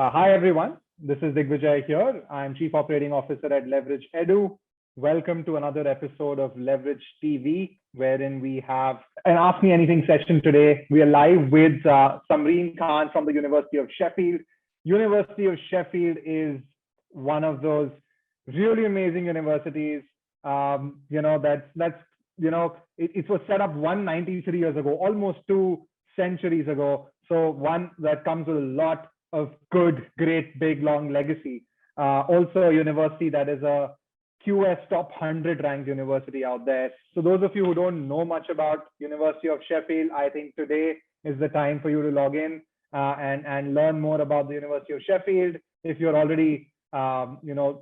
Hi, everyone. This is Digvijay here. I'm Chief Operating Officer at Leverage Edu. Welcome to another episode of Leverage TV, wherein we have an Ask Me Anything session today. We are live with Samreen Khan from the University of Sheffield. University of Sheffield is one of those really amazing universities. It was set up 193 years ago, almost 2 centuries ago. So one that comes with a lot of good, great, big, long legacy. Also a university that is a QS top 100 ranked university out there. So those of you who don't know much about University of Sheffield, I think today is the time for you to log in and learn more about the University of Sheffield. If you're already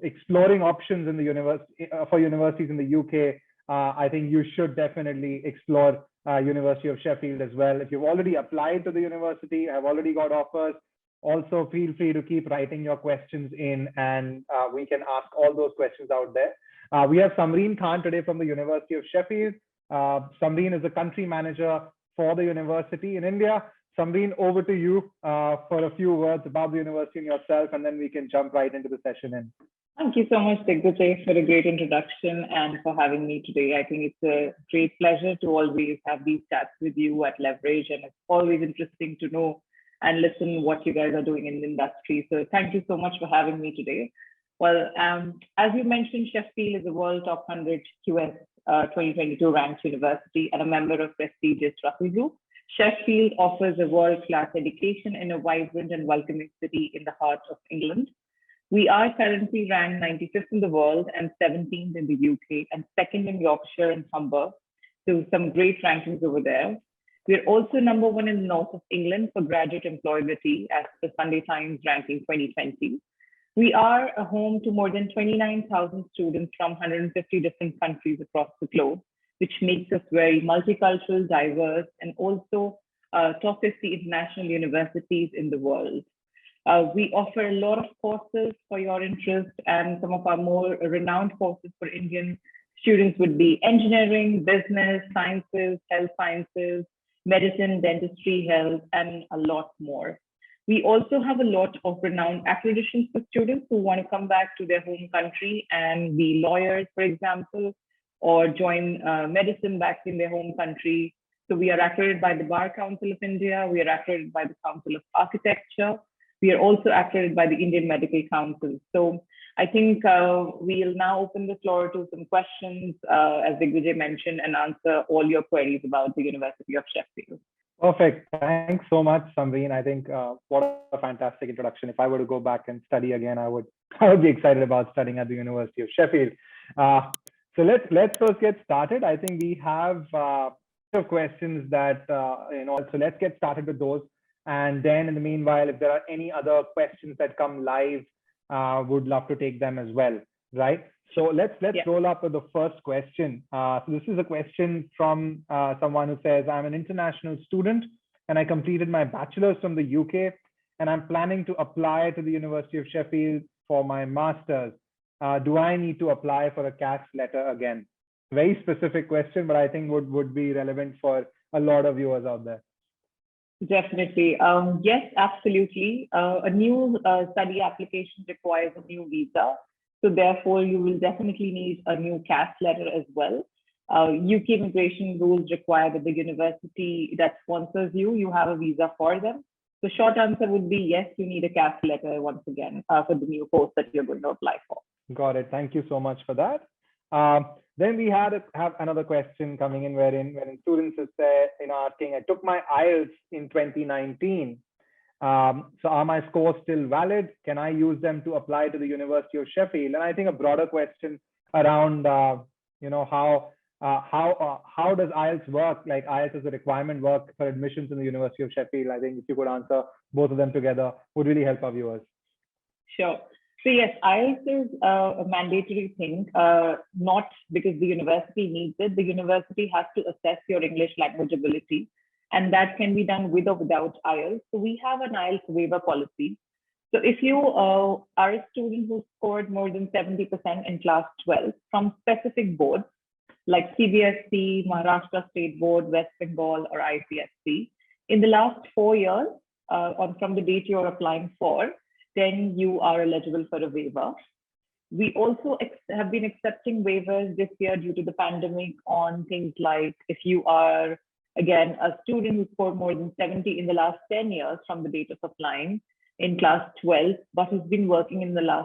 exploring options in the university for universities in the UK, I think you should definitely explore University of Sheffield as well. If you've already applied to the university, have already got offers, also feel free to keep writing your questions in, and we can ask all those questions out there. We have Samreen Khan today from the University of Sheffield. Samreen is the country manager for the university in India. Samreen, over to you for a few words about the university and yourself, and then we can jump right into the session in. Thank you so much, Digvijay, for a great introduction and for having me today. I think it's a great pleasure to always have these chats with you at Leverage, and it's always interesting to know and listen what you guys are doing in the industry. So thank you so much for having me today. Well, as you mentioned, Sheffield is a World Top 100 QS 2022 ranked university and a member of prestigious Russell Group. Sheffield offers a world-class education in a vibrant and welcoming city in the heart of England. We are currently ranked 95th in the world and 17th in the UK and second in Yorkshire and Humber. So some great rankings over there. We're also number one in the north of England for graduate employability as the Sunday Times ranking 2020. We are a home to more than 29,000 students from 150 different countries across the globe, which makes us very multicultural, diverse, and also top 50 international universities in the world. We offer a lot of courses for your interest, and some of our more renowned courses for Indian students would be engineering, business, sciences, health sciences, medicine, dentistry, health, and a lot more. We also have a lot of renowned accreditations for students who want to come back to their home country and be lawyers, for example, or join medicine back in their home country. So we are accredited by the Bar Council of India. We are accredited by the Council of Architecture. We are also accredited by the Indian Medical Council. So I think we'll now open the floor to some questions, as Digvijay mentioned, and answer all your queries about the University of Sheffield. Perfect. Thanks so much, Samreen. I think what a fantastic introduction. If I were to go back and study again, I would be excited about studying at the University of Sheffield. So let's first get started. I think we have questions that So let's get started with those. And then in the meanwhile, if there are any other questions that come live, would love to take them as well, right? So let's roll up with the first question. So this is a question from someone who says, I'm an international student and I completed my bachelor's from the UK and I'm planning to apply to the University of Sheffield for my master's. Do I need to apply for a CAS letter again? Very specific question, but I think would be relevant for a lot of viewers out there. Definitely. Yes, absolutely. A new study application requires a new visa. So therefore, you will definitely need a new CAS letter as well. UK immigration rules require that the university that sponsors you have a visa for them. The short answer would be yes, you need a CAS letter once again for the new course that you're going to apply for. Got it. Thank you so much for that. Then we have another question coming in wherein students is there, asking, I took my IELTS in 2019. So are my scores still valid? Can I use them to apply to the University of Sheffield? And I think a broader question around, how does IELTS work? Like IELTS as a requirement work for admissions in the University of Sheffield? I think if you could answer both of them together would really help our viewers. Sure. So yes, IELTS is a mandatory thing, not because the university needs it. The university has to assess your English language ability, and that can be done with or without IELTS. So we have an IELTS waiver policy. So if you are a student who scored more than 70% in class 12 from specific boards, like CBSE, Maharashtra State Board, West Bengal, or ICSC, in the last 4 years, from the date you're applying for, then you are eligible for a waiver. We also have been accepting waivers this year due to the pandemic on things like if you are, again, a student who scored more than 70 in the last 10 years from the date of applying in class 12, but has been working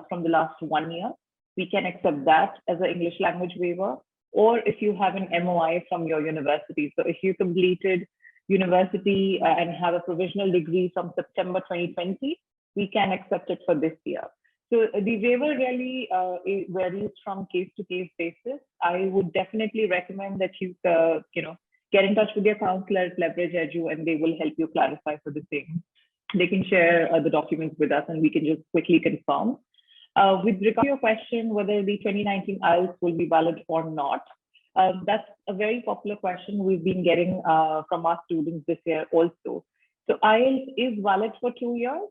from the last 1 year, we can accept that as an English language waiver. Or if you have an MOI from your university. So if you completed university and have a provisional degree from September 2020, we can accept it for this year. So the waiver really varies from case to case basis. I would definitely recommend that you get in touch with your counselor at Leverage Edu, and they will help you clarify for the same. They can share the documents with us, and we can just quickly confirm. With regard to your question, whether the 2019 IELTS will be valid or not, that's a very popular question we've been getting from our students this year also. So IELTS is valid for 2 years,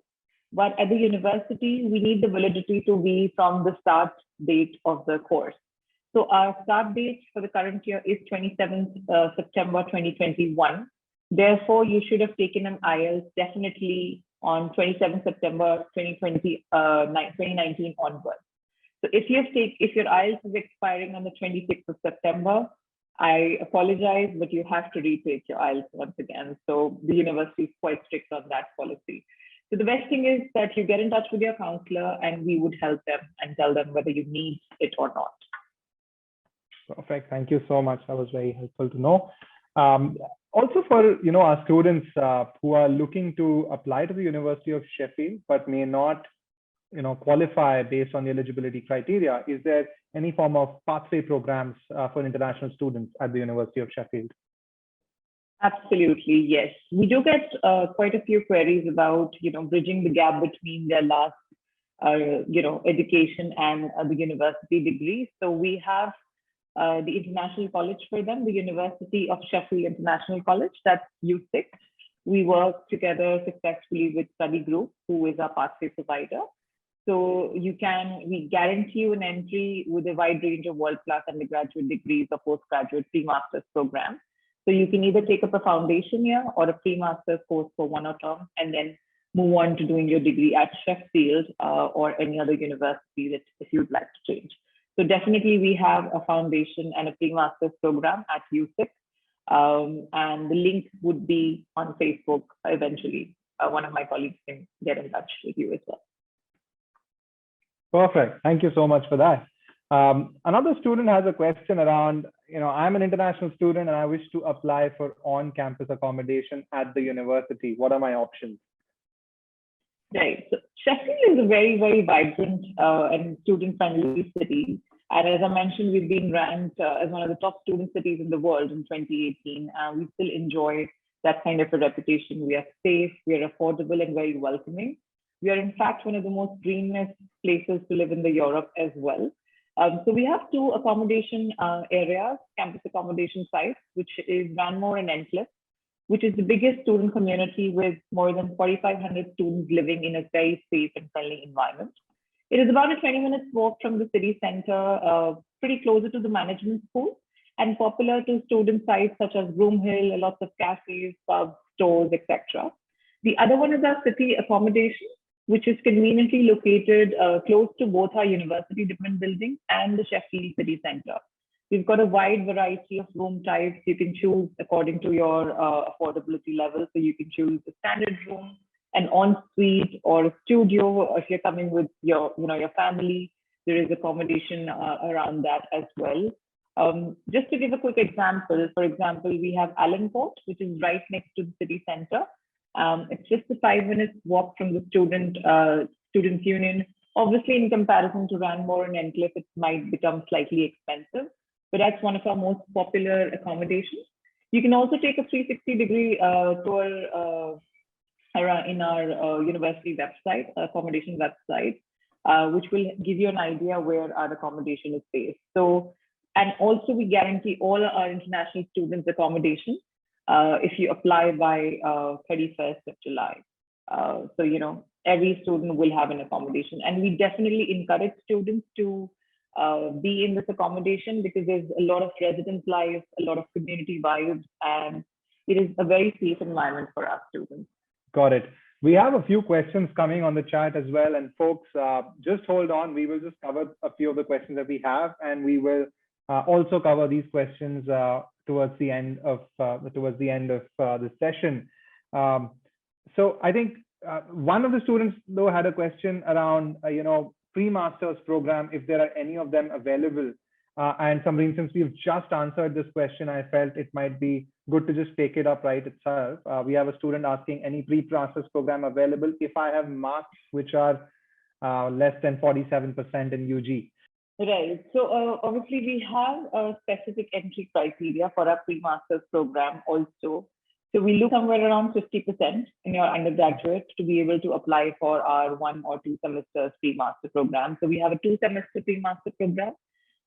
but at the university, we need the validity to be from the start date of the course. So our start date for the current year is 27th September 2021. Therefore, you should have taken an IELTS definitely on 27th September 2019 onwards. So if your IELTS is expiring on the 26th of September, I apologize, but you have to retake your IELTS once again. So the university is quite strict on that policy. So the best thing is that you get in touch with your counselor, and we would help them and tell them whether you need it or not. Perfect. Thank you so much. That was very helpful to know. Also for our students who are looking to apply to the University of Sheffield but may not qualify based on the eligibility criteria, is there any form of pathway programs for international students at the University of Sheffield? Absolutely, yes. We do get quite a few queries about bridging the gap between their last education and the university degree. So we have the international college for them, the University of Sheffield International College, that's USIC. We work together successfully with Study Group, who is our pathway provider. So we guarantee you an entry with a wide range of world-class undergraduate degrees or postgraduate pre-master's programs. So you can either take up a foundation year or a pre-master's course for 1 term, and then move on to doing your degree at Sheffield or any other university that if you'd like to change. So definitely we have a foundation and a pre-master's program at USIC, and the link would be on Facebook eventually. One of my colleagues can get in touch with you as well. Perfect. Thank you so much for that. Another student has a question around, I'm an international student and I wish to apply for on-campus accommodation at the university. What are my options? Right. So Sheffield is a very, very vibrant and student-friendly city. And as I mentioned, we've been ranked as one of the top student cities in the world in 2018. We still enjoy that kind of a reputation. We are safe, we are affordable, and very welcoming. We are, in fact, one of the most greenest places to live in Europe as well. So we have 2 accommodation areas, campus accommodation sites, which is Ranmore and Encliffe, which is the biggest student community with more than 4,500 students living in a very safe and friendly environment. It is about a 20-minute walk from the city center, pretty closer to the management school, and popular to student sites such as Broomhill, lots of cafes, pubs, stores, etc. The other one is our city accommodation, which is conveniently located close to both our university different buildings and the Sheffield city center. We've got a wide variety of room types. You can choose according to your affordability level. So you can choose a standard room, an ensuite, or a studio. Or if you're coming with your family, there is accommodation around that as well. Just to give a quick example, for example, we have Allenport, which is right next to the city center. It's just a 5-minute walk from the student union. Obviously, in comparison to Ranmore and Encliffe, it might become slightly expensive, but that's one of our most popular accommodations. You can also take a 360-degree tour in our university website, accommodation website, which will give you an idea where our accommodation is based. So, and also we guarantee all our international students accommodation if you apply by 31st of July. So, every student will have an accommodation, and we definitely encourage students to be in this accommodation because there's a lot of residence life, a lot of community vibes, and it is a very safe environment for our students. Got it. We have a few questions coming on the chat as well. And folks, just hold on. We will just cover a few of the questions that we have, and we will also cover these questions towards the end of the session. So I think one of the students though had a question around pre-masters program, if there are any of them available. And Samreen, since we've just answered this question, I felt it might be good to just take it up right itself. We have a student asking, any pre-masters program available if I have marks which are less than 47% in UG? Right. So obviously we have a specific entry criteria for our pre-masters program also. So we look somewhere around 50% in your undergraduate to be able to apply for our 1 or 2 semesters pre-master program. So we have a 2-semester pre-master program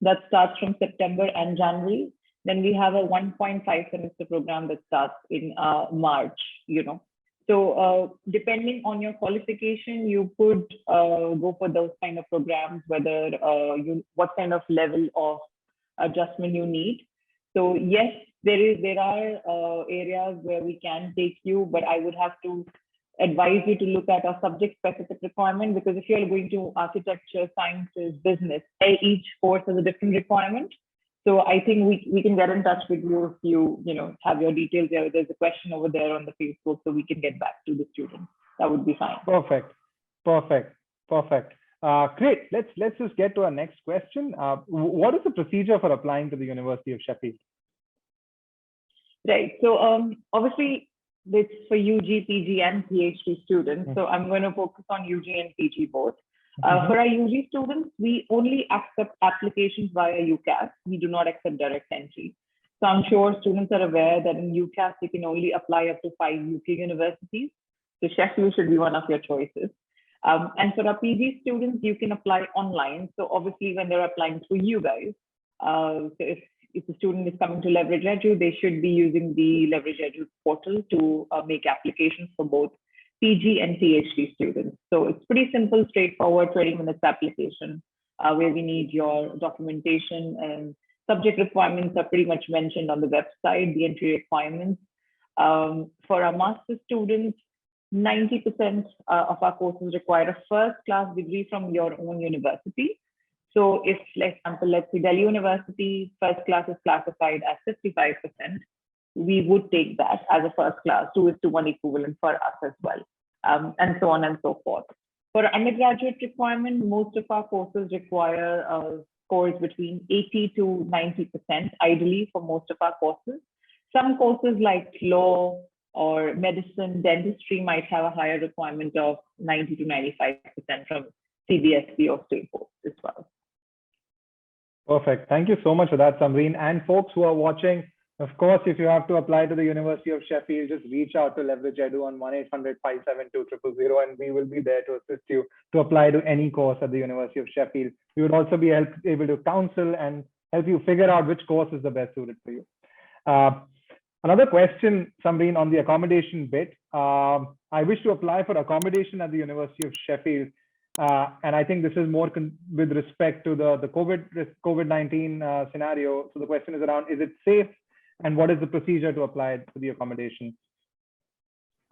that starts from September and January. Then we have a 1.5 semester program that starts in March, So depending on your qualification, you could go for those kind of programs, whether what kind of level of adjustment you need. So yes, there are areas where we can take you, but I would have to advise you to look at a subject specific requirement, because if you're going to architecture, sciences, business, each course has a different requirement. So I think we can get in touch with you if you have your details there. There's a question over there on the Facebook, so we can get back to the students. That would be fine. Perfect. Great. Let's just get to our next question. What is the procedure for applying to the University of Sheffield? Right. So obviously it's for UG, PG, and PhD students. So I'm going to focus on UG and PG both. For our UG students, we only accept applications via UCAS. We do not accept direct entry. So I'm sure students are aware that in UCAS, you can only apply up to 5 UK universities. So Sheffield should be one of your choices. And for our PG students, you can apply online. So obviously when they're applying through you guys, so if a student is coming to Leverage Edu, they should be using the Leverage Edu portal to make applications for both PG and PhD students. So it's pretty simple, straightforward, 20 minutes application where we need your documentation, and subject requirements are pretty much mentioned on the website, the entry requirements. For our master's students, 90% of our courses require a first-class degree from your own university. So if, for example, let's say Delhi University first class is classified as 55%, we would take that as a first class, 2:1 equivalent for us as well, and so on and so forth. For undergraduate requirement, most of our courses require scores between 80 to 90%, ideally for most of our courses. Some courses like law or medicine, dentistry might have a higher requirement of 90 to 95% from CBSE or state boards as well. Perfect. Thank you so much for that, Samreen. And folks who are watching, of course, if you have to apply to the University of Sheffield, just reach out to Leverage Edu on 1-800-572-000, and we will be there to assist you to apply to any course at the University of Sheffield. We would also be able to counsel and help you figure out which course is the best suited for you. Another question, Samreen, on the accommodation bit. I wish to apply for accommodation at the University of Sheffield. And I think this is more with respect to the COVID-19 scenario. So the question is around, is it safe? And what is the procedure to apply to the accommodation?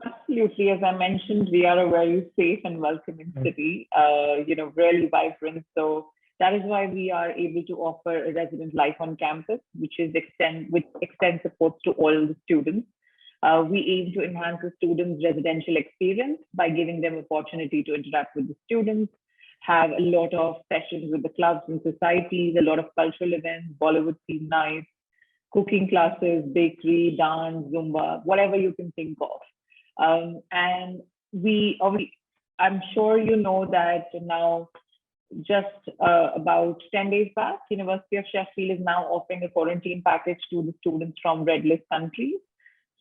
Absolutely. As I mentioned, we are a very safe and welcoming city, really vibrant. So that is why we are able to offer a resident life on campus, which extends support to all the students. We aim to enhance the students' residential experience by giving them opportunity to interact with the students, have a lot of sessions with the clubs and societies, a lot of cultural events, Bollywood theme nights, cooking classes, bakery, dance, Zumba, whatever you can think of. And I'm sure you know that now, just about 10 days back, University of Sheffield is now offering a quarantine package to the students from red list countries.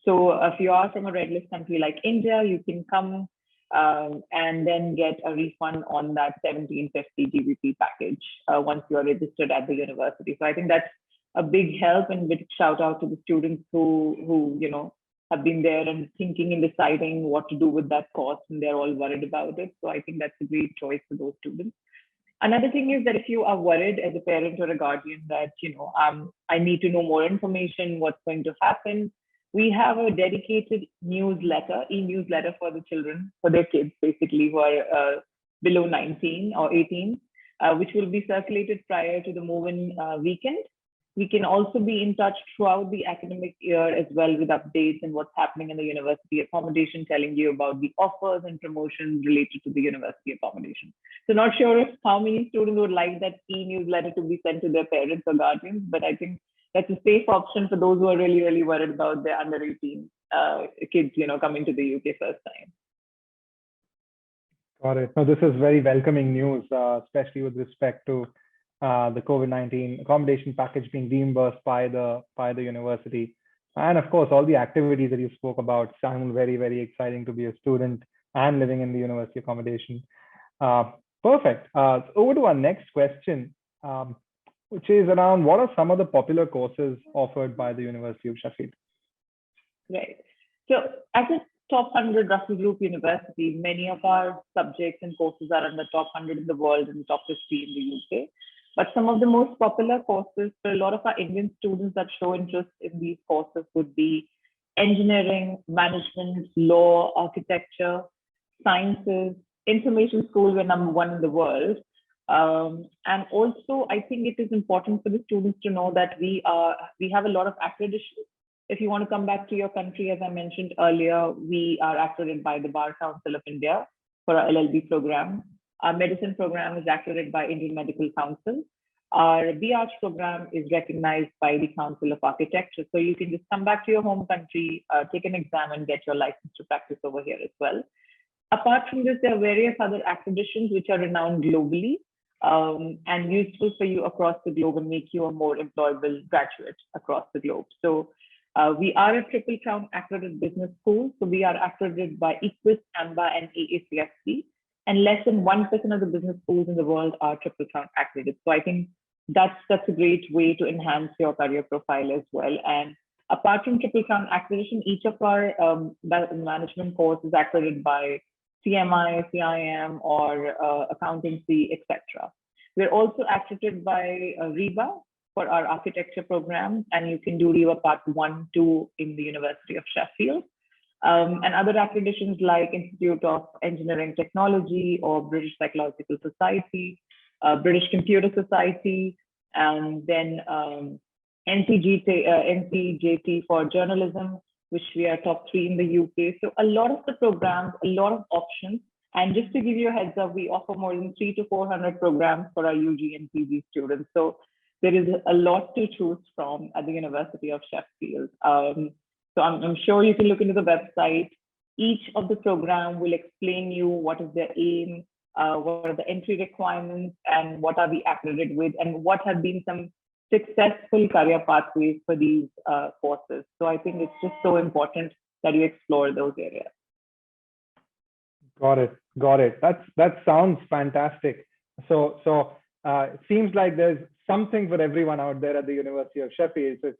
So if you are from a red list country like India, you can come and then get a refund on that 1750 GBP package once you are registered at the university. So I think that's a big help, and big shout out to the students who have been there and thinking and deciding what to do with that cost, and they're all worried about it. So I think that's a great choice for those students. Another thing is that if you are worried as a parent or a guardian that I need to know more information, what's going to happen, we have a dedicated newsletter, e-newsletter for the children, for their kids, basically, who are below 19 or 18, which will be circulated prior to the move-in weekend. We can also be in touch throughout the academic year as well with updates and what's happening in the university accommodation, telling you about the offers and promotions related to the university accommodation. So not sure if how many students would like that e-newsletter to be sent to their parents or guardians, but I think that's a safe option for those who are really, really worried about their under 18 kids, coming to the UK first time. Got it. No, this is very welcoming news, especially with respect to the COVID-19 accommodation package being reimbursed by the university. And of course, all the activities that you spoke about sound very, very exciting to be a student and living in the university accommodation. Perfect. Over to our next question, which is around what are some of the popular courses offered by the University of Sheffield? Right. So as a top 100 Russell Group university, many of our subjects and courses are in the top 100 in the world and the top 50 in the UK. But some of the most popular courses for a lot of our Indian students that show interest in these courses would be engineering, management, law, architecture, sciences, information school, we're #1 in the world. And also, I think it is important for the students to know that we have a lot of accreditation. If you want to come back to your country, as I mentioned earlier, we are accredited by the Bar Council of India for our LLB program. Our medicine program is accredited by Indian Medical Council. Our BArch program is recognized by the Council of Architecture. So you can just come back to your home country, take an exam and get your license to practice over here as well. Apart from this, there are various other accreditations which are renowned globally and useful for you across the globe and make you a more employable graduate across the globe. So we are a Triple Crown accredited business school. So we are accredited by EQUIS, AMBA, and AACSC. And less than 1% of the business schools in the world are Triple Crown accredited. So I think that's a great way to enhance your career profile as well. And apart from Triple Crown accreditation, each of our management courses is accredited by CMI, CIM, or accountancy, etc. We're also accredited by REBA for our architecture program, and you can do REBA Part 1, 2 in the University of Sheffield. And other accreditations like Institute of Engineering Technology or British Psychological Society, British Computer Society, and then NCJT for journalism, which we are top 3 in the UK. So a lot of the programs, a lot of options. And just to give you a heads up, we offer more than 300 to 400 programs for our UG and PG students. So there is a lot to choose from at the University of Sheffield. So I'm sure you can look into the website. Each of the program will explain you what is their aim, what are the entry requirements, and what are we accredited with, and what have been some successful career pathways for these courses. So I think it's just so important that you explore those areas. Got it. That sounds fantastic. So it seems like there's something for everyone out there at the University of Sheffield. So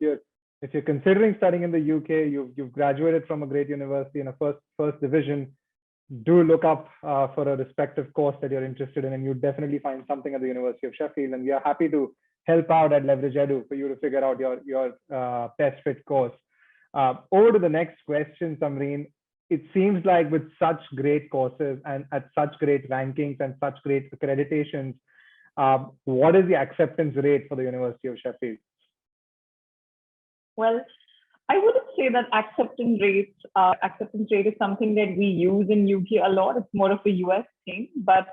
if you're considering studying in the UK, you've graduated from a great university in a first division, do look up for a respective course that you're interested in, and you definitely find something at the University of Sheffield. And we are happy to help out at Leverage Edu for you to figure out your best fit course. Over to the next question, Samreen. It seems like with such great courses and at such great rankings and such great accreditations, what is the acceptance rate for the University of Sheffield? Well, I wouldn't say that acceptance rate is something that we use in UK a lot. It's more of a US thing. But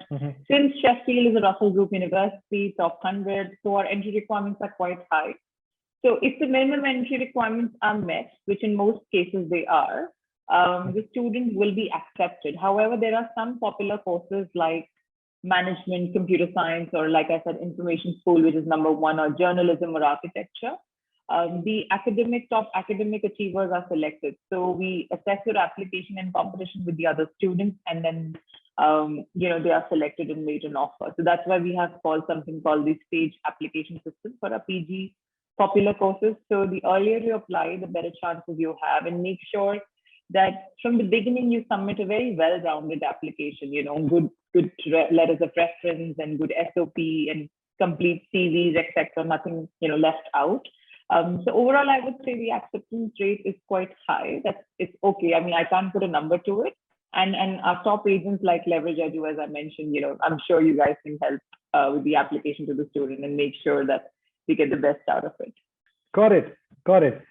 since Sheffield is a Russell Group university, top 100, so our entry requirements are quite high. So if the minimum entry requirements are met, which in most cases they are, the students will be accepted. However, there are some popular courses like management, computer science, or like I said, information school, which is #1, or journalism or architecture. The top academic achievers are selected. So we assess your application in competition with the other students, and then they are selected and made an offer. So that's why we have something called the stage application system for our PG popular courses. So the earlier you apply, the better chances you have, and make sure that from the beginning you submit a very well-rounded application. Good letters of reference and good SOP and complete CVs, etc. Nothing left out. So overall, I would say the acceptance rate is quite high. It's okay. I mean, I can't put a number to it. And our top agents like Leverage Edu, as I mentioned, I'm sure you guys can help with the application to the student and make sure that we get the best out of it. Got it. Got it.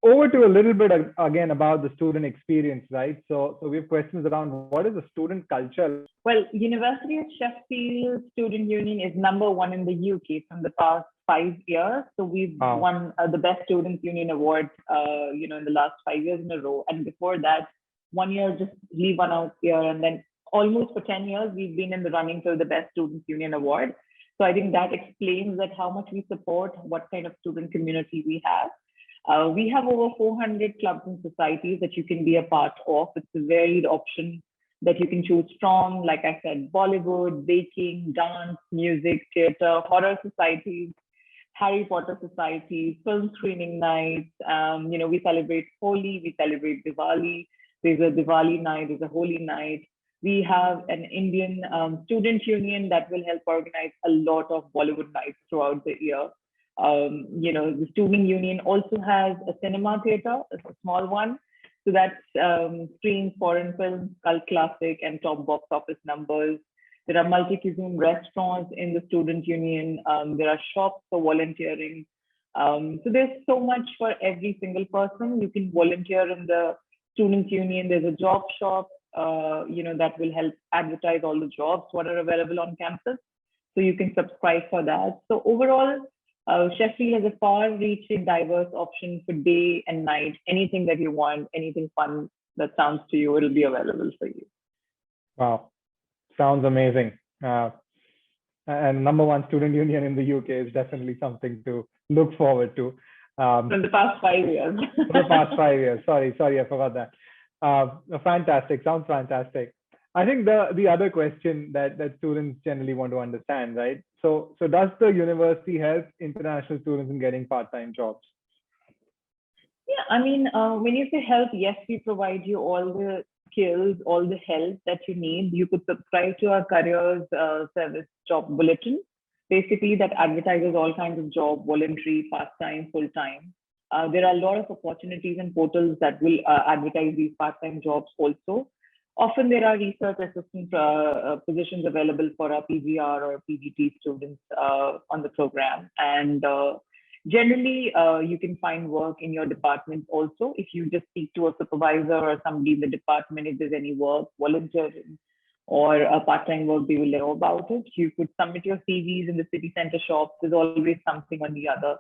Over to a little bit again about the student experience, right? So we have questions around what is the student culture? Well, University of Sheffield Student Union is #1 in the UK from the past 5 years. So we've won the Best Students Union Award, in the last 5 years in a row. And before that, 1 year, just leave one out here. And then almost for 10 years, we've been in the running for the Best Students Union Award. So I think that explains that how much we support, what kind of student community we have. We have over 400 clubs and societies that you can be a part of. It's a varied option that you can choose from. Like I said, Bollywood, baking, dance, music, theater, horror societies, Harry Potter societies, film screening nights. We celebrate Holi, we celebrate Diwali. There's a Diwali night, there's a Holi night. We have an Indian student union that will help organize a lot of Bollywood nights throughout the year. The student union also has a cinema theater, a small one. So that screens foreign films, cult classic, and top box office numbers. There are multi-cuisine restaurants in the student union. There are shops for volunteering. So there's so much for every single person. You can volunteer in the student union. There's a job shop, that will help advertise all the jobs what are available on campus. So you can subscribe for that. So overall, Sheffield has a far-reaching, diverse option for day and night. Anything that you want, anything fun that sounds to you, it'll be available for you. Wow, sounds amazing. And #1 student union in the UK is definitely something to look forward to. From the past 5 years. For the past 5 years. Sorry, I forgot that. Fantastic. Sounds fantastic. I think the other question that students generally want to understand, right? So does the university help international students in getting part-time jobs? Yeah, I mean, when you say help, yes, we provide you all the skills, all the help that you need. You could subscribe to our careers service job bulletin, basically that advertises all kinds of job, voluntary, part-time, full-time. There are a lot of opportunities and portals that will advertise these part-time jobs also. Often there are research assistant positions available for our PGR or PGT students on the program. And generally, you can find work in your department also. If you just speak to a supervisor or somebody in the department, if there's any work, volunteering, or a part-time work, they will know about it. You could submit your CVs in the city center shops. There's always something on the other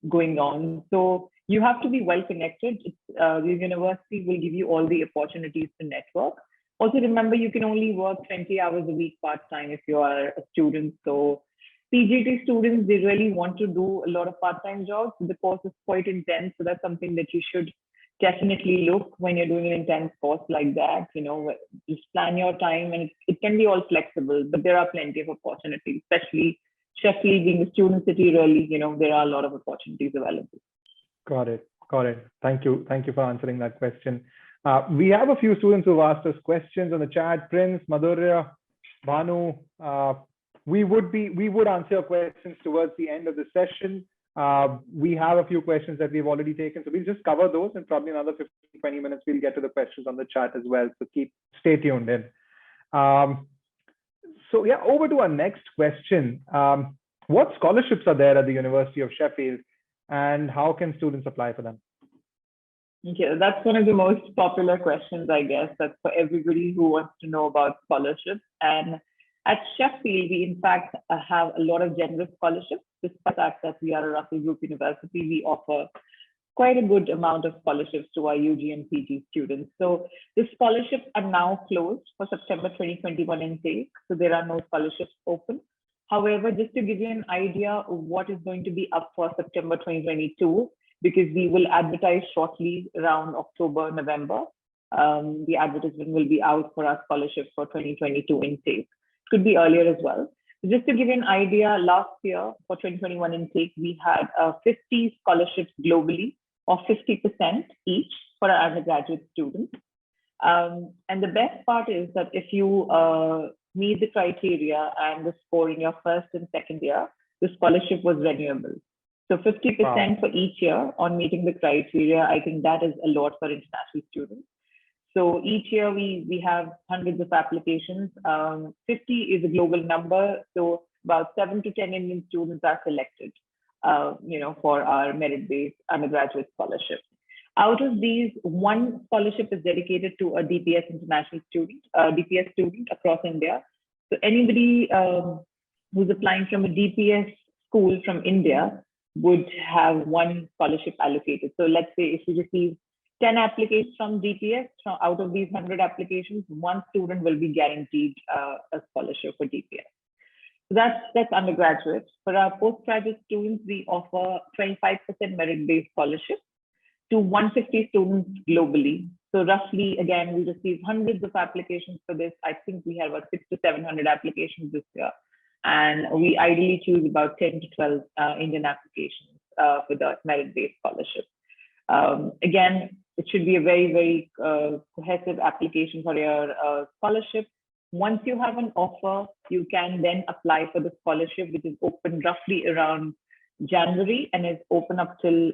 going on. So you have to be well connected. The university will give you all the opportunities to network. Also remember, you can only work 20 hours a week part-time if you are a student. So PGT students, they really want to do a lot of part-time jobs. The course is quite intense. So that's something that you should definitely look when you're doing an intense course like that. Just plan your time, and it can be all flexible, but there are plenty of opportunities, especially Sheffield being a student city, really, there are a lot of opportunities available. Got it. Thank you for answering that question. We have a few students who've asked us questions on the chat. Prince, Madhurya, Bhanu, we would answer your questions towards the end of the session. We have a few questions that we've already taken, so we'll just cover those, and probably another 15-20 minutes we'll get to the questions on the chat as well. So stay tuned in. So yeah, over to our next question. What scholarships are there at the University of Sheffield, and how can students apply for them? Okay, that's one of the most popular questions, I guess. That's for everybody who wants to know about scholarships. And at Sheffield, we in fact have a lot of generous scholarships. Despite the fact that we are a Russell Group university, we offer quite a good amount of scholarships to our UG and PG students. So the scholarships are now closed for September 2021 intake. So there are no scholarships open. However, just to give you an idea of what is going to be up for September 2022, because we will advertise shortly around October, November. The advertisement will be out for our scholarships for 2022 intake. Could be earlier as well. So just to give you an idea, last year for 2021 intake, we had 50 scholarships globally of 50% each for our undergraduate students. And the best part is that if you meet the criteria and the score in your first and second year, the scholarship was renewable. So 50% for each year on meeting the criteria. I think that is a lot for international students. So each year we have hundreds of applications. 50 is a global number. So about 7 to 10 Indian students are selected, for our merit-based undergraduate scholarship. Out of these, one scholarship is dedicated to a DPS international student, DPS student across India. So anybody who's applying from a DPS school from India would have one scholarship allocated. So let's say if you receive 10 applications from DPS, out of these 100 applications, one student will be guaranteed a scholarship for DPS. So that's undergraduate. For our postgraduate students, we offer 25% merit-based scholarship to 150 students globally. So roughly, again, we receive hundreds of applications for this. I think we have about 600 to 700 applications this year. And we ideally choose about 10 to 12 Indian applications for the merit-based scholarship. Again, it should be a very, very cohesive application for your scholarship. Once you have an offer, you can then apply for the scholarship, which is open roughly around January and is open up till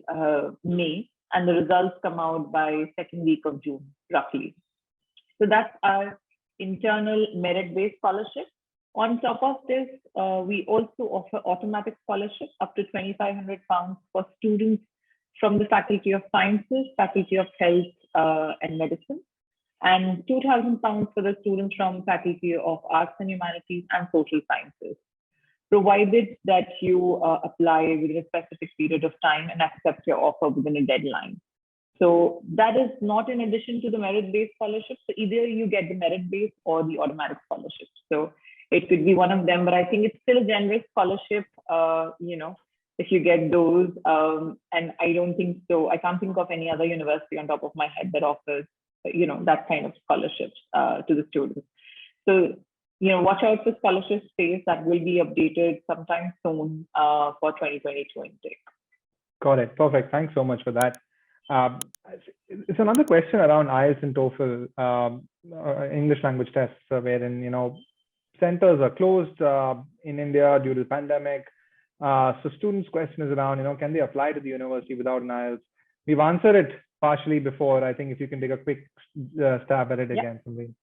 May. And the results come out by second week of June, roughly. So that's our internal merit-based scholarship. On top of this, we also offer automatic scholarships up to £2,500 for students from the Faculty of Sciences, Faculty of Health and Medicine, and £2,000 for the students from Faculty of Arts and Humanities and Social Sciences, provided that you apply within a specific period of time and accept your offer within a deadline. So that is not in addition to the merit-based scholarship. So either you get the merit-based or the automatic scholarship. So it could be one of them, but I think it's still a generous scholarship, if you get those. And I don't think so. I can't think of any other university on top of my head that offers, that kind of scholarships to the students. So, watch out for scholarship space that will be updated sometime soon for 2022 intake. Got it. Perfect. Thanks so much for that. It's another question around IELTS and TOEFL, English language tests, wherein, centers are closed in India due to the pandemic. So students' question is around, can they apply to the university without an IELTS? We've answered it partially before. I think if you can take a quick stab at it again, Samreen.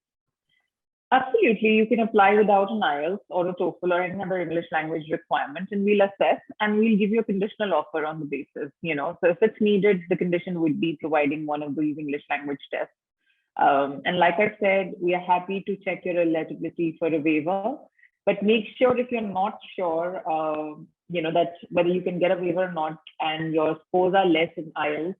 Absolutely. You can apply without an IELTS or a TOEFL or any other English language requirement, and we'll assess and we'll give you a conditional offer on the basis, So if it's needed, the condition would be providing one of these English language tests. And like I said, we are happy to check your eligibility for a waiver, but make sure if you're not sure, that whether you can get a waiver or not, and your scores are less in IELTS,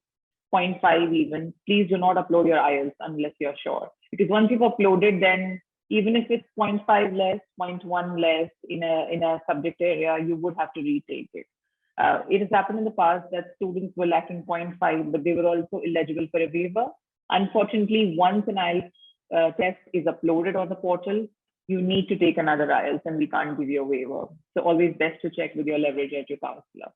0.5 even, please do not upload your IELTS unless you're sure. Because once you've uploaded, then even if it's 0.5 less, 0.1 less in a subject area, you would have to retake it. It has happened in the past that students were lacking 0.5, but they were also eligible for a waiver. Unfortunately, once an IELTS test is uploaded on the portal, you need to take another IELTS and we can't give you a waiver. So always best to check with your Leverage Edu counselor.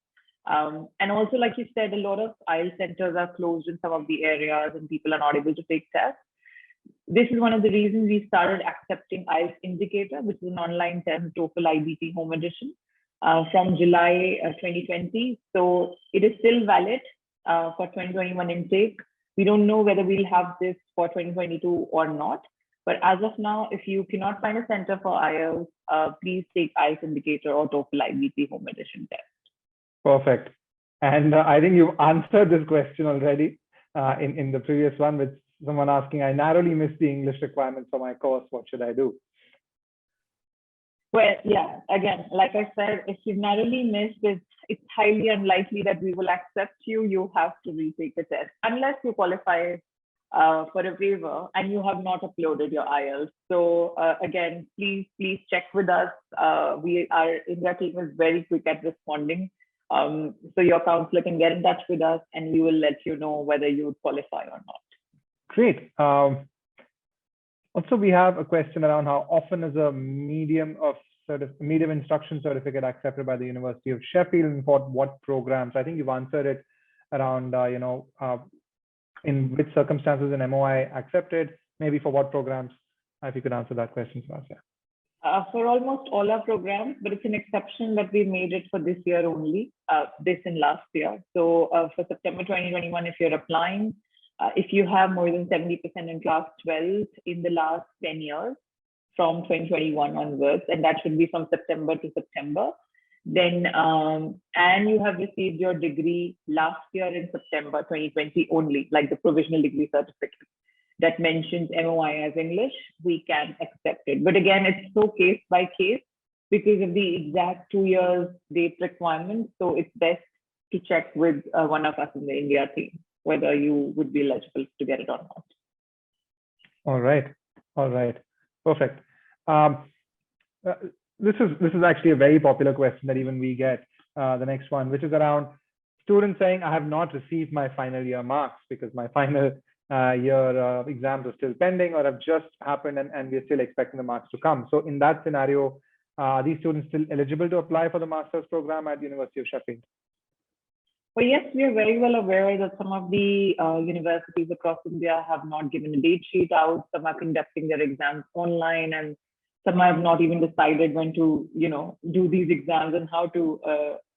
And also, like you said, a lot of IELTS centers are closed in some of the areas and people are not able to take tests. This is one of the reasons we started accepting IELTS Indicator, which is an online test, TOEFL IBT home edition, from July 2020. So it is still valid for 2021 intake. We don't know whether we'll have this for 2022 or not. But as of now, if you cannot find a center for IELTS, please take IELTS Indicator or TOEFL IBT home edition test. Perfect. And I think you've answered this question already in the previous one with someone asking, I narrowly missed the English requirements for my course. What should I do? Well, yeah, again, like I said, if you narrowly missed it, it's highly unlikely that we will accept you. You have to retake the test unless you qualify for a waiver and you have not uploaded your IELTS. So again, please check with us. Our India team is very quick at responding. So your counselor can get in touch with us and we will let you know whether you would qualify or not. Great. Also, we have a question around how often is a medium instruction certificate accepted by the University of Sheffield and for what programs? I think you've answered it around, in which circumstances an MOI accepted, maybe for what programs, if you could answer that question for us. Yeah. For almost all our programs, but it's an exception that we made it for this year only, this and last year. So for September 2021, if you're applying, if you have more than 70% in class 12 in the last 10 years from 2021 onwards, and that should be from September to September, then and you have received your degree last year in September 2020 only, like the provisional degree certificate that mentions MOI as English, we can accept it. But again, it's so case by case because of the exact 2 years date requirement. So it's best to check with one of us in the India team whether you would be eligible to get it or not. All right. All right. Perfect. This is actually a very popular question that even we get. The next one, which is around students saying, I have not received my final year marks because my final year exams are still pending or have just happened, and we're still expecting the marks to come. So in that scenario, are these students still eligible to apply for the master's program at the University of Sheffield? Well, yes, we are very well aware that some of the universities across India have not given a date sheet out. Some are conducting their exams online, and some have not even decided when to, do these exams and how to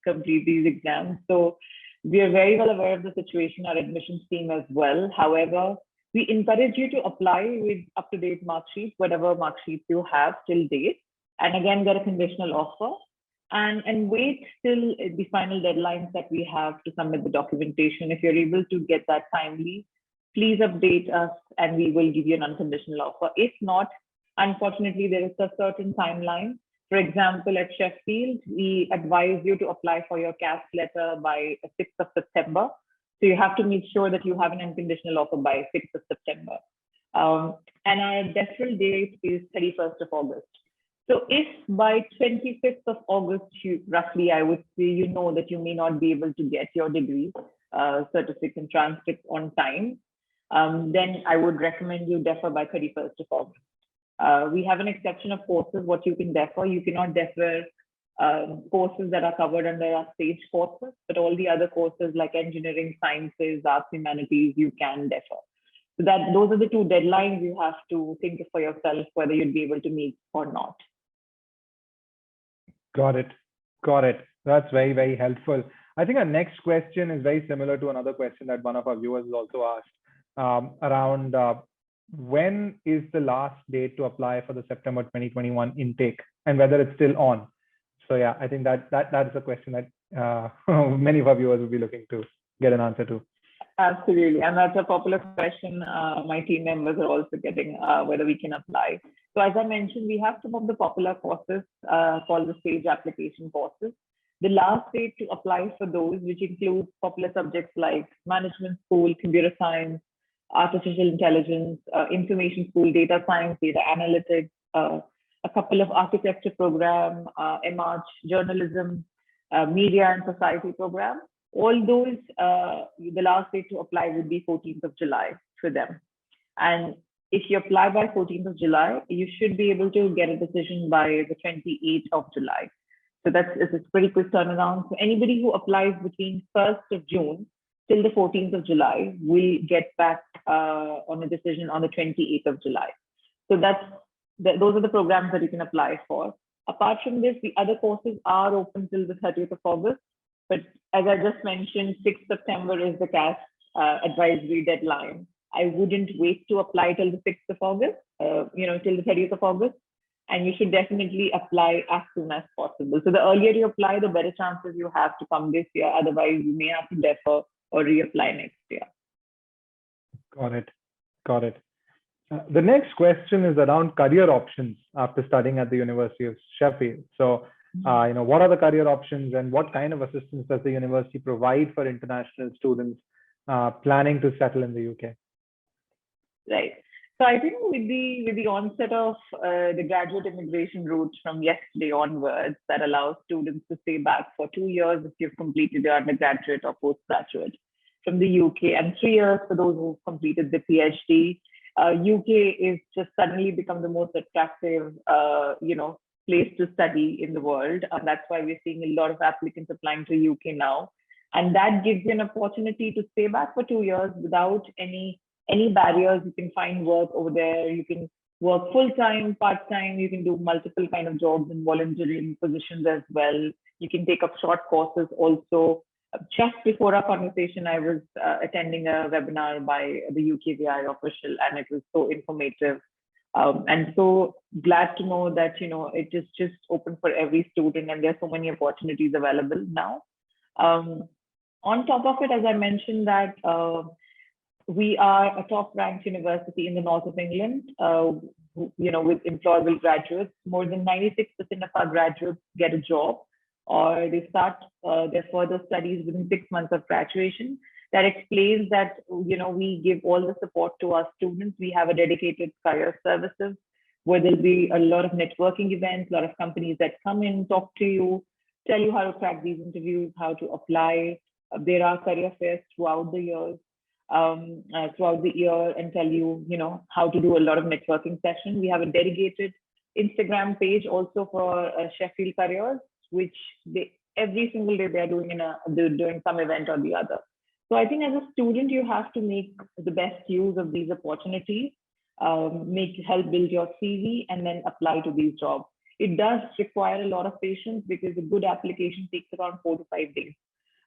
complete these exams. So we are very well aware of the situation, our admissions team as well. However, we encourage you to apply with up-to-date mark sheets, whatever mark sheets you have till date, and again, get a conditional offer. And wait till the final deadlines that we have to submit the documentation. If you're able to get that timely, please update us and we will give you an unconditional offer. If not, unfortunately, there is a certain timeline. For example, at Sheffield, we advise you to apply for your CAS letter by 6th of September. So you have to make sure that you have an unconditional offer by 6th of September. And our deferral date is 31st of August. So if by 25th of August, roughly, I would say, that you may not be able to get your degree, certificate and transcript on time, then I would recommend you defer by 31st of August. We have an exception of courses, what you can defer. You cannot defer courses that are covered under our stage courses, but all the other courses like engineering, sciences, arts, humanities, you can defer. So those are the two deadlines you have to think for yourself whether you'd be able to meet or not. Got it. Got it. That's very, very helpful. I think our next question is very similar to another question that one of our viewers also asked around when is the last date to apply for the September 2021 intake and whether it's still on. So yeah, I think that is a question that many of our viewers will be looking to get an answer to. Absolutely. And that's a popular question my team members are also getting, whether we can apply. So as I mentioned, we have some of the popular courses called the stage application courses. The last date to apply for those, which includes popular subjects like management school, computer science, artificial intelligence, information school, data science, data analytics, a couple of architecture program, MArch, journalism, media and society program. All those, the last date to apply would be 14th of July for them. And if you apply by 14th of July, you should be able to get a decision by the 28th of July. So it's a pretty quick turnaround. So anybody who applies between 1st of June till the 14th of July will get back on a decision on the 28th of July. So those are the programs that you can apply for. Apart from this, the other courses are open till the 30th of August. But as I just mentioned, 6th September is the CAS advisory deadline. I wouldn't wait to apply till the 6th of August, till the 30th of August. And you should definitely apply as soon as possible. So the earlier you apply, the better chances you have to come this year. Otherwise, you may have to defer or reapply next year. Got it. Got it. The next question is around career options after studying at the University of Sheffield. So, what are the career options and what kind of assistance does the university provide for international students planning to settle in the UK? Right. So I think with the onset of the graduate immigration route from yesterday onwards, that allows students to stay back for 2 years if you've completed your undergraduate or postgraduate from the UK, and 3 years for those who've completed the PhD. UK is just suddenly become the most attractive, place to study in the world. And that's why we're seeing a lot of applicants applying to UK now. And that gives you an opportunity to stay back for 2 years without any barriers. You can find work over there. You can work full-time, part-time. You can do multiple kind of jobs and volunteering positions as well. You can take up short courses also. Just before our conversation, I was attending a webinar by the UKVI official, and it was so informative. And so glad to know that, it is just open for every student, and there are so many opportunities available now. On top of it, as I mentioned that we are a top-ranked university in the north of England, with employable graduates. More than 96% of our graduates get a job, or they start their further studies within 6 months of graduation. That explains that, we give all the support to our students. We have a dedicated career services where there'll be a lot of networking events, a lot of companies that come in, talk to you, tell you how to crack these interviews, how to apply. There are career fairs throughout the years. And tell you, how to do a lot of networking sessions. We have a dedicated Instagram page also for Sheffield careers, which every single day they're doing some event or the other. So I think as a student, you have to make the best use of these opportunities, help build your CV, and then apply to these jobs. It does require a lot of patience because a good application takes around 4 to 5 days.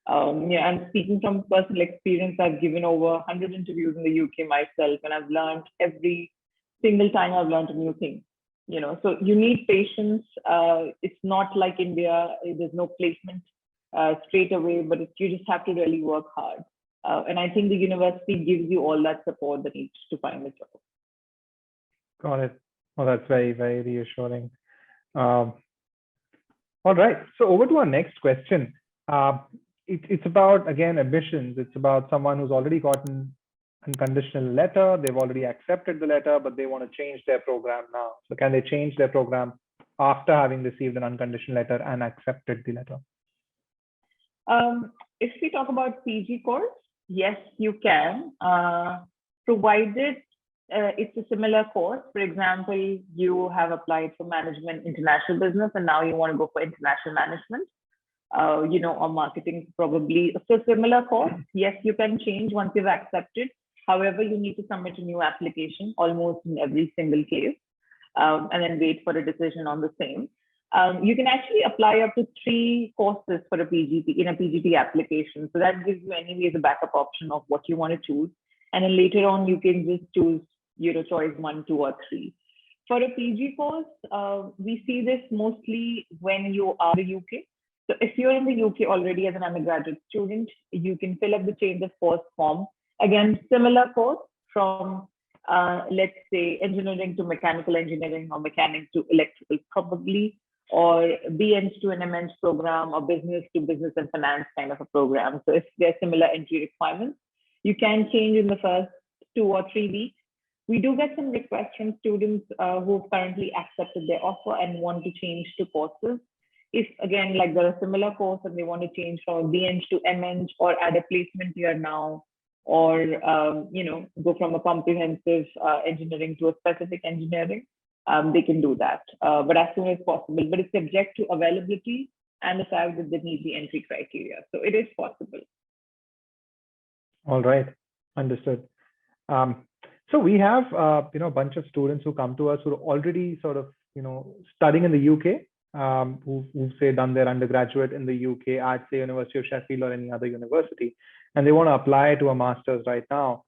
I'm speaking from personal experience. I've given over 100 interviews in the UK myself, and I've learned every single time I've learned a new thing. So you need patience. It's not like India. There's no placement straight away, but you just have to really work hard. And I think the university gives you all that support that needs to find a job. Got it. Well, that's very, very reassuring. All right. So over to our next question. It's about, again, admissions. It's about someone who's already gotten unconditional letter. They've already accepted the letter, but they want to change their program now. So can they change their program after having received an unconditional letter and accepted the letter? If we talk about PG course, yes, you can, provided it's a similar course. For example, you have applied for management international business, and now you want to go for international management. Or marketing probably. So similar course, yes, you can change once you've accepted. However, you need to submit a new application almost in every single case, and then wait for a decision on the same. You can actually apply up to 3 courses for a PGT in a PGT application. So that gives you anyways a backup option of what you want to choose. And then later on, you can just choose choice 1, 2, or 3. For a PG course, we see this mostly when you are in the UK. So if you're in the UK already as an undergraduate student, you can fill up the change of course form. Again, similar course from, let's say, engineering to mechanical engineering, or mechanics to electrical probably, or BEng to an MEng program, or business to business and finance kind of a program. So if there's similar entry requirements, you can change in the first 2 or 3 weeks. We do get some requests from students who've currently accepted their offer and want to change to courses. If again, like they're a similar course and they want to change from BEng to MEng, or add a placement year now, or go from a comprehensive engineering to a specific engineering, they can do that. But as soon as possible. But it's subject to availability and the fact that they meet the entry criteria. So it is possible. All right, understood. So we have a bunch of students who come to us who are already sort of studying in the UK. Who've say done their undergraduate in the UK at say University of Sheffield or any other university, and they want to apply to a master's right now.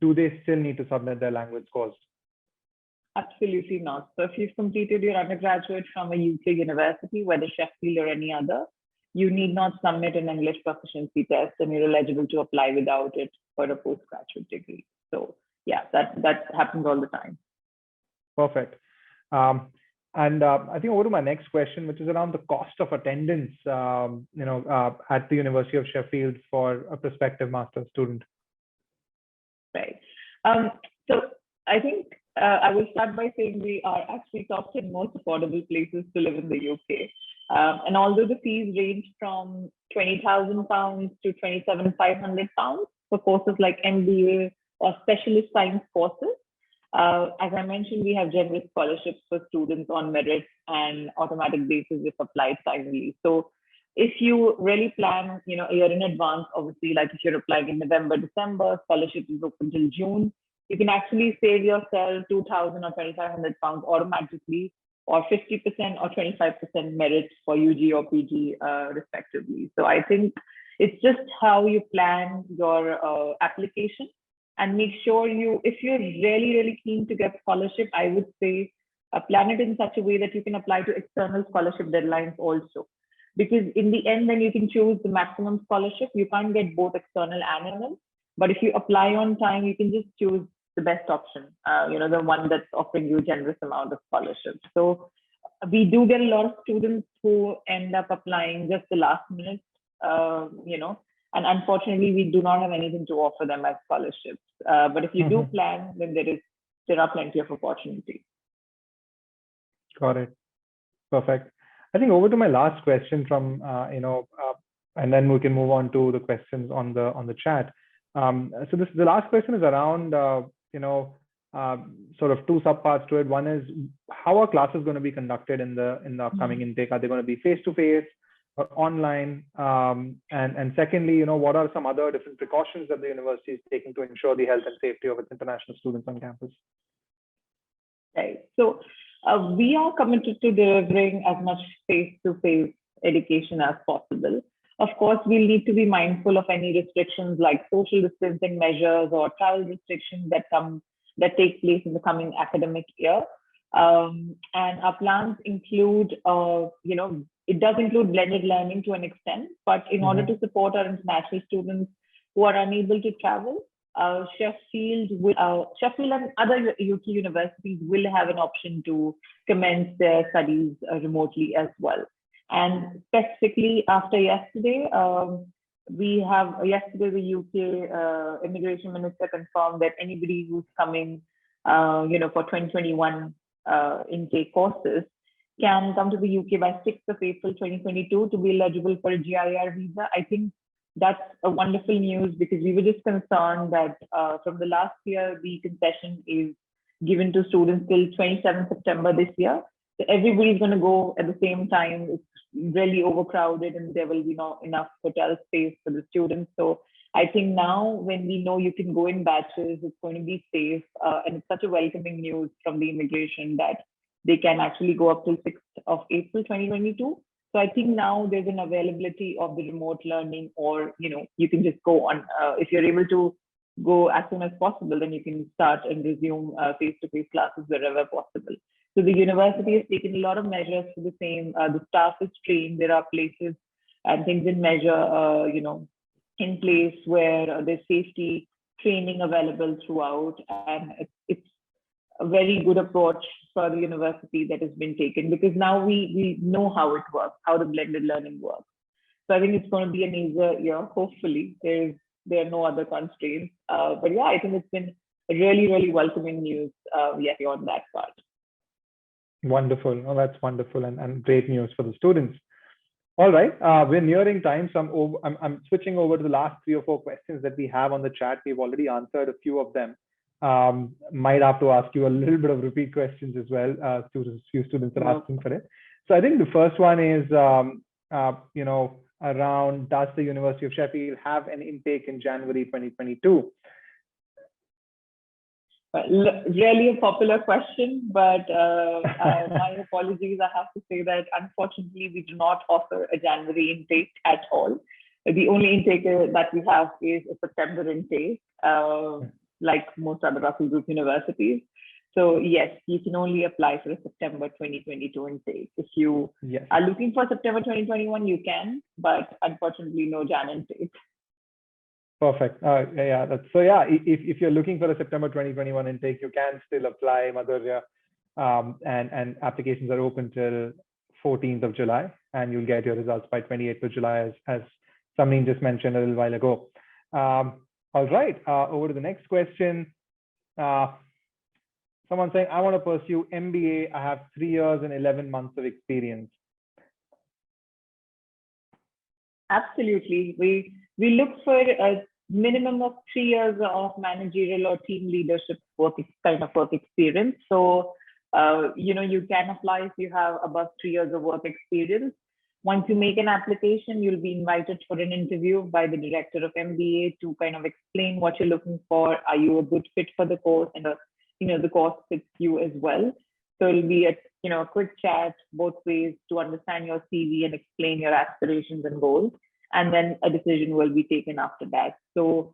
Do they still need to submit their language course? Absolutely not. So if you've completed your undergraduate from a UK university, whether Sheffield or any other, you need not submit an English proficiency test, and you're eligible to apply without it for a postgraduate degree. So yeah, that happens all the time. Perfect. And I think over to my next question, which is around the cost of attendance, at the University of Sheffield for a prospective master's student. Right. So I think I will start by saying we are actually top 10 most affordable places to live in the UK. And although the fees range from £20,000 to £27,500 for courses like MBA or specialist science courses, as I mentioned, we have generous scholarships for students on merit and automatic basis if applied timely. So if you really plan, a year in advance, obviously, like if you're applying in November, December, scholarship is open till June. you can actually save yourself 2,000 or 2,500 pounds automatically, or 50% or 25% merit for UG or PG respectively. So I think it's just how you plan your application, and make sure if you're really, really keen to get scholarship, I would say plan it in such a way that you can apply to external scholarship deadlines also. Because in the end, then you can choose the maximum scholarship. You can't get both external and internal. But if you apply on time, you can just choose the best option, the one that's offering you a generous amount of scholarship. So we do get a lot of students who end up applying just the last minute, and unfortunately, we do not have anything to offer them as scholarships. But if you do plan, then there are plenty of opportunities. Got it. Perfect. I think over to my last question from, and then we can move on to the questions on the chat. So the last question is around, sort of two subparts to it. One is, how are classes going to be conducted in the upcoming intake? Are they going to be face-to-face or online? And secondly, what are some other different precautions that the university is taking to ensure the health and safety of its international students on campus? Right. So we are committed to delivering as much face-to-face education as possible. Of course, we'll need to be mindful of any restrictions like social distancing measures or travel restrictions that take place in the coming academic year. And our plans include, it does include blended learning to an extent, but in order to support our international students who are unable to travel, Sheffield and other UK universities will have an option to commence their studies remotely as well. And specifically after yesterday, the UK immigration minister confirmed that anybody who's coming, for 2021 intake courses can come to the UK by 6th of April 2022 to be eligible for a GIR visa. I think that's a wonderful news, because we were just concerned that from the last year, the concession is given to students till 27th September this year. So everybody's going to go at the same time. It's really overcrowded and there will be not enough hotel space for the students. So I think now when we know you can go in batches, it's going to be safe. And it's such a welcoming news from the immigration that they can actually go up till 6th of April 2022. So I think now there's an availability of the remote learning, or, you can just go on. If you're able to go as soon as possible, then you can start and resume face-to-face classes wherever possible. So the university has taken a lot of measures for the same. The staff is trained. There are places and things in measure, in place where there's safety training available throughout. And it's a very good approach for the university that has been taken, because now we know how it works, how the blended learning works. So I think it's going to be an easier year. Hopefully, there are no other constraints. But yeah, I think it's been a really, really welcoming news on that part. Wonderful. Oh, that's wonderful and great news for the students. All right, we're nearing time. So I'm switching over to the last 3 or 4 questions that we have on the chat. We've already answered a few of them. Might have to ask you a little bit of repeat questions as well. Few students are asking for it. So I think the first one is, around, does the University of Sheffield have an intake in January 2022? Really a popular question, but my apologies. I have to say that unfortunately we do not offer a January intake at all. The only intake that we have is a September intake, like most other Russell Group universities. So yes, you can only apply for a September 2022 intake. If you are looking for September 2021, you can, but unfortunately no Jan intake. Perfect. If you're looking for a September 2021 intake, you can still apply, Madhurya, and applications are open till 14th of July, and you'll get your results by 28th of July, as Samreen just mentioned a little while ago. All right, over to the next question. Someone saying, I want to pursue MBA. I have 3 years and 11 months of experience. Absolutely. We look for a minimum of 3 years of managerial or team leadership work experience. So, you can apply if you have above 3 years of work experience. Once you make an application, you'll be invited for an interview by the director of MBA to kind of explain what you're looking for. Are you a good fit for the course? And the course fits you as well. So it'll be a quick chat both ways to understand your CV and explain your aspirations and goals. And then a decision will be taken after that. So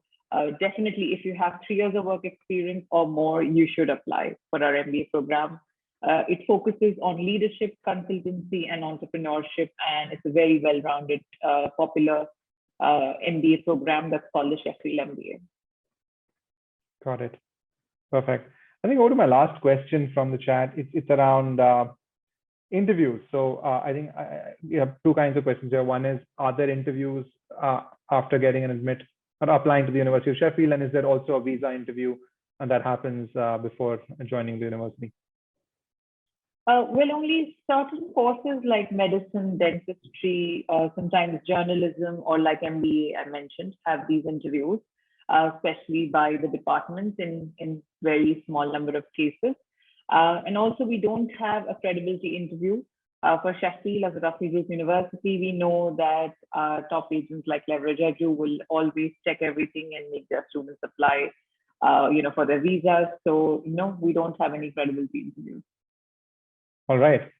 definitely, if you have 3 years of work experience or more, you should apply for our MBA program. It focuses on leadership, consultancy, and entrepreneurship, and it's a very well-rounded, popular MBA program that's called the Sheffield MBA. Got it. Perfect. I think over to my last question from the chat. It's around interviews. So I think we have two kinds of questions here. One is, are there interviews after getting an admit or applying to the University of Sheffield? And is there also a visa interview and that happens before joining the university? Well, only certain courses like medicine, dentistry, sometimes journalism, or like MBA I mentioned, have these interviews, especially by the departments in very small number of cases. And also, we don't have a credibility interview. For Sheffield as a Ruffy Group University, we know that top agents like Leverage Edu will always check everything and make their students apply, for their visas. So, no, we don't have any credibility interviews. All right,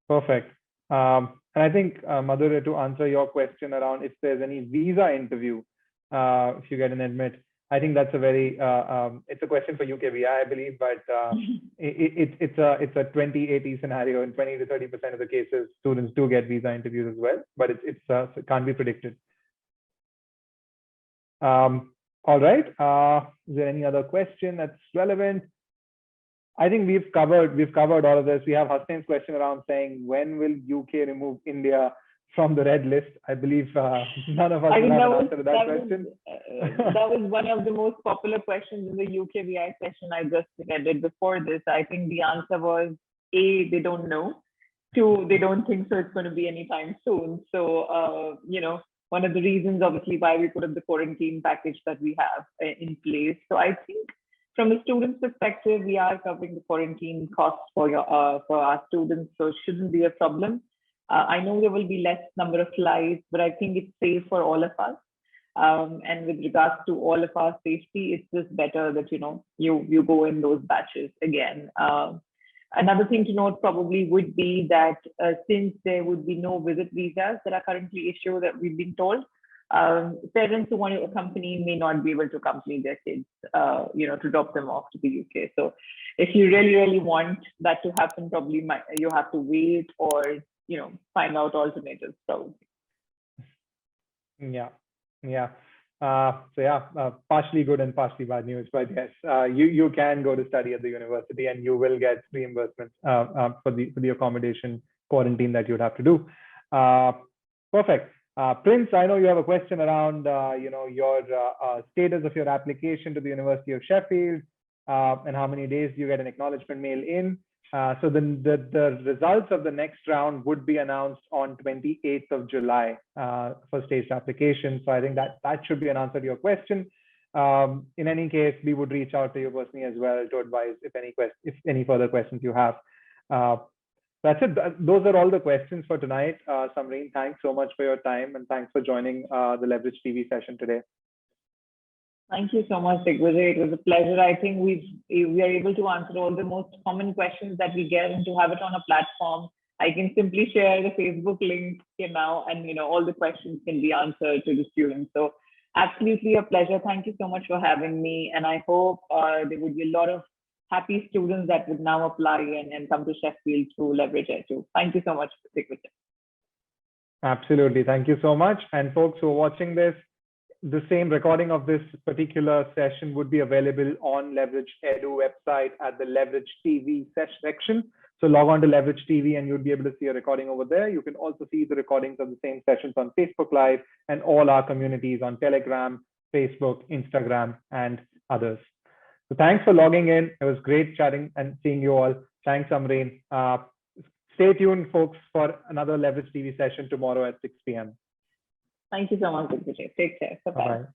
perfect. And I think, Madhur, to answer your question around if there's any visa interview, if you get an admit, I think that's a very, it's a question for UKVI, I believe, but it's a 20-80 scenario. In 20 to 30% of the cases, students do get visa interviews as well, but it can't be predicted. All right, is there any other question that's relevant? I think we've covered all of this. We have Hasnain's question around saying, when will UK remove India from the red list? I believe none of us will have an answer to that question. That was one of the most popular questions in the UKVI session I just read before this. I think the answer was A, they don't know. 2, they don't think so it's going to be anytime soon. So, one of the reasons obviously why we put up the quarantine package that we have in place. So I think from a student's perspective, we are covering the quarantine costs for our students, so it shouldn't be a problem. I know there will be less number of flights, but I think it's safe for all of us. And with regards to all of our safety, it's just better that you go in those batches again. Another thing to note probably would be that since there would be no visit visas that are currently issued, that we've been told, parents who want to accompany may not be able to accompany their kids, to drop them off to the UK. So if you really, really want that to happen, probably you have to wait or, find out alternatives probably. Yeah. Partially good and partially bad news, but yes, you can go to study at the university and you will get reimbursement for the accommodation quarantine that you'd have to do. Perfect. Prince, I know you have a question around your status of your application to the University of Sheffield and how many days you get an acknowledgement mail in. So the results of the next round would be announced on 28th of July for staged application. So I think that should be an answer to your question. In any case, we would reach out to you personally as well to advise if any further questions you have. That's it. Those are all the questions for tonight. Samreen, thanks so much for your time and thanks for joining the Leverage TV session today. Thank you so much, Digvijay. It was a pleasure. I think we are able to answer all the most common questions that we get, and to have it on a platform. I can simply share the Facebook link now, and all the questions can be answered to the students. So absolutely a pleasure. Thank you so much for having me, and I hope there would be a lot of happy students that would now apply and come to Sheffield through Leverage Edu. Thank you so much, Digvijay. Absolutely. Thank you so much. And folks who are watching this, the same recording of this particular session would be available on Leverage Edu website at the Leverage TV section. So log on to Leverage TV and you'll be able to see a recording over there. You can also see the recordings of the same sessions on Facebook Live and all our communities on Telegram, Facebook, Instagram, and others. So thanks for logging in. It was great chatting and seeing you all. Thanks, Samreen. Stay tuned, folks, for another Leverage TV session tomorrow at 6 p.m. Thank you so much, Digvijay. Take care. Bye-bye.